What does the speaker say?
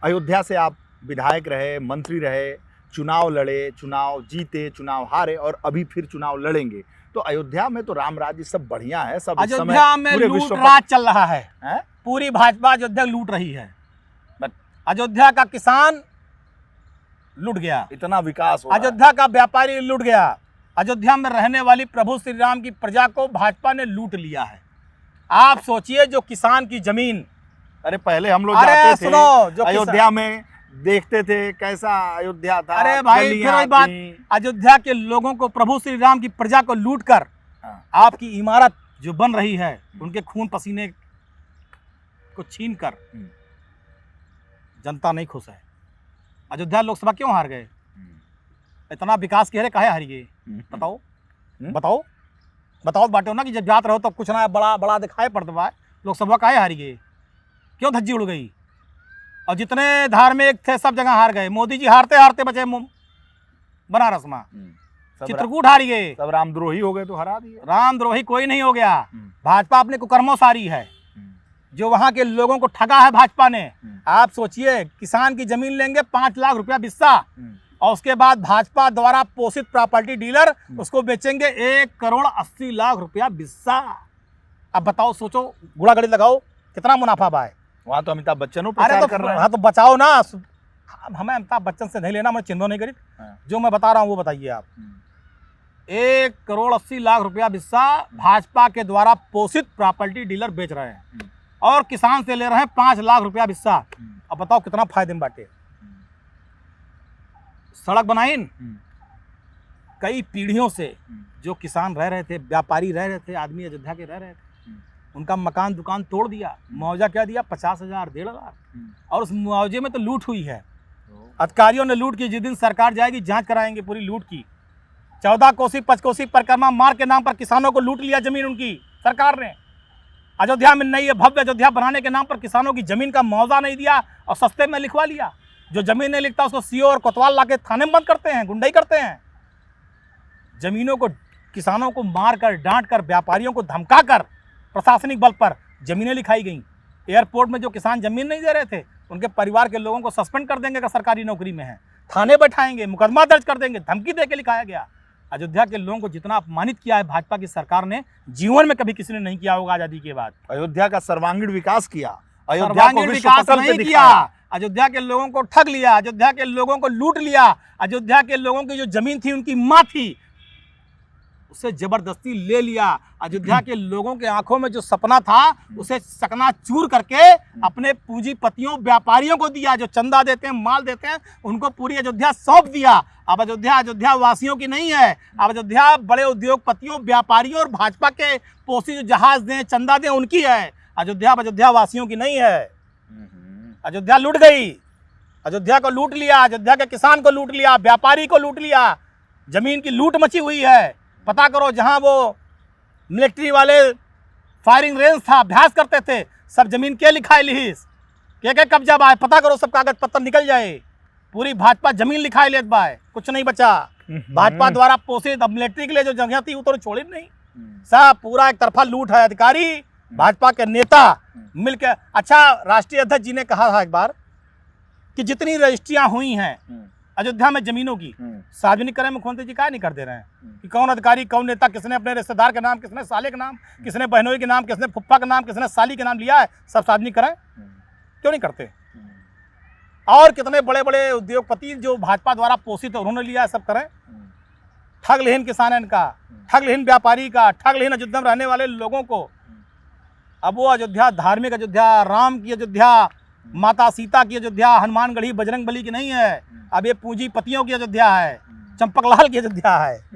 अयोध्या से आप विधायक रहे, मंत्री रहे, चुनाव लड़े, चुनाव जीते, चुनाव हारे और अभी फिर चुनाव लड़ेंगे। तो अयोध्या में तो राम राज्य सब बढ़िया है, सब इस समय अयोध्या में पूरे लूट विश्व राज चल रहा है। है? पूरी भाजपा अयोध्या लूट रही है। अयोध्या का किसान लूट गया, इतना विकास हो रहा है। अयोध्या का व्यापारी लूट गया, अयोध्या में रहने वाली प्रभु श्री राम की प्रजा को भाजपा ने लूट लिया है। आप सोचिए, जो किसान की जमीन, अरे पहले हम लोग जाते थे सुनो, जो अयोध्या में, देखते थे कैसा अयोध्या था। अरे भाई फिर वही बात, अयोध्या के लोगों को, प्रभु श्री राम की प्रजा को लूट कर आपकी इमारत जो बन रही है, उनके खून पसीने को छीन कर जनता नहीं खुश है। अयोध्या लोकसभा क्यों हार गए? इतना विकास कह रहे, काहे हार गए? बताओ बताओ बताओ बाटो ना, कि जब जात रहो तो कुछ ना बड़ा बड़ा दिखाई पड़ता है। लोकसभा काहे हार गए? क्यों धज्जी उड़ गई? और जितने धार्मिक थे सब जगह हार गए। मोदी जी हारते हारते बचे बनारस में, चित्रकूट हार गए, सब रामद्रोही हो गए तो हरा दिए। रामद्रोही कोई नहीं हो गया। भाजपा अपने कुकर्मों सारी है, जो वहां के लोगों को ठगा है भाजपा ने। आप सोचिए, किसान की जमीन लेंगे 5 लाख रुपया बिस्सा, और उसके बाद भाजपा द्वारा पोषित प्रॉपर्टी डीलर उसको बेचेंगे 1,80,00,000 रुपया बिस्सा। अब बताओ, सोचो, गुड़ा गड़ी लगाओ, कितना मुनाफा बा है। वहाँ तो अमिताभ बच्चन कर रहे हैं। हाँ तो बचाओ ना, हमें अमिताभ बच्चन से नहीं लेना, मैं चिंता नहीं करी। जो मैं बता रहा हूँ वो बताइए आप। 1,80,00,000 रुपया बिस्सा भाजपा के द्वारा पोषित प्रॉपर्टी डीलर बेच रहे हैं, और किसान से ले रहे हैं 5 लाख रुपया बिस्सा। अब बताओ कितना फायदे में बांटे। सड़क बनाई, कई पीढ़ियों से जो किसान रह रहे थे, व्यापारी रह रहे थे, आदमी अयोध्या के रह रहे थे, उनका मकान दुकान तोड़ दिया। मुआवजा क्या दिया? 50,000, 1.5 लाख। और उस मुआवजे में तो लूट हुई है। अधिकारियों ने लूट की। जिस दिन सरकार जाएगी जांच कराएंगे पूरी लूट की। 14 कोसी पंचकोसी परिक्रमा मार्ग के नाम पर किसानों को लूट लिया जमीन उनकी सरकार ने। अयोध्या में नई भव्य अयोध्या बनाने के नाम पर किसानों की जमीन का मुआवजा नहीं दिया और सस्ते में लिखवा लिया। जो जमीन नहीं लिखता उसको सीओ और कोतवाल लाके थाने में बंद करते हैं, गुंडाई करते हैं। जमीनों को, किसानों को मार कर, डांट कर, व्यापारियों को धमका कर प्रशासनिक बल पर जमीनें लिखाई गई। एयरपोर्ट में जो किसान जमीन नहीं दे रहे थे, उनके परिवार के लोगों को सस्पेंड कर देंगे अगर सरकारी नौकरी में है, थाने बैठाएंगे, मुकदमा दर्ज कर देंगे, धमकी दे के लिखाया गया। अयोध्या के लोगों को जितना अपमानित किया है भाजपा की सरकार ने, जीवन में कभी किसी ने नहीं किया होगा आजादी के बाद। अयोध्या का सर्वांगीण विकास किया, अयोध्या को विकास नहीं किया, अयोध्या के लोगों को ठग लिया, अयोध्या के लोगों को लूट लिया। अयोध्या के लोगों की जो जमीन थी, उनकी माँ थी, उसे जबरदस्ती ले लिया। अयोध्या के लोगों के आंखों में जो सपना था, उसे चकनाचूर करके अपने पूंजीपतियों, व्यापारियों को दिया, जो चंदा देते हैं, माल देते हैं, उनको पूरी अयोध्या सौंप दिया। अब अयोध्या वासियों की नहीं है। अब अयोध्या बड़े उद्योगपतियों, व्यापारियों और भाजपा के पोषित जो जहाज दें, चंदा दें, उनकी है। अयोध्या वासियों की नहीं है। अयोध्या लूट गई, अयोध्या को लूट लिया, अयोध्या के किसान को लूट लिया, व्यापारी को लूट लिया। जमीन की लूट मची हुई है। पता करो, जहां वो मिलिट्री वाले फायरिंग रेंज था, अभ्यास करते थे, सब जमीन के लिखाए लिहिस, के कब्जा बाय, पता करो, सब कागज पत्तर निकल जाए। पूरी भाजपा जमीन लिखाए लेत बाय, कुछ नहीं बचा। भाजपा द्वारा पोषित अब मिलिट्री के लिए जो जगह थी वो तो छोड़ी नहीं, सब पूरा एक तरफा लूट है। अधिकारी, भाजपा के नेता मिलकर। अच्छा, राष्ट्रीय अध्यक्ष जी ने कहा था एक बार कि जितनी रजिस्ट्रियां हुई हैं अयोध्या में जमीनों की, सार्वजनिक करें। मुख्यमंत्री जी क्या नहीं कर दे रहे हैं कि कौन अधिकारी, कौन नेता, किसने अपने रिश्तेदार के नाम, किसने साले के नाम, किसने बहनोई के नाम, किसने फुफ्फा के नाम, किसने साली के नाम लिया है, सब सार्वजनिक करें। क्यों नहीं करते? और कितने बड़े बड़े उद्योगपति जो भाजपा द्वारा पोषित है, उन्होंने लिया है, सब करें। ठग लेन किसान का, ठग लेन व्यापारी का, ठग लेन अयोध्या में रहने वाले लोगों को। अब वो अयोध्या धार्मिक अयोध्या, राम की अयोध्या, माता सीता की अयोध्या, हनुमानगढ़ी बजरंगबली की नहीं है। अब ये पूंजीपतियों की अयोध्या है, चंपकलाल की अयोध्या है।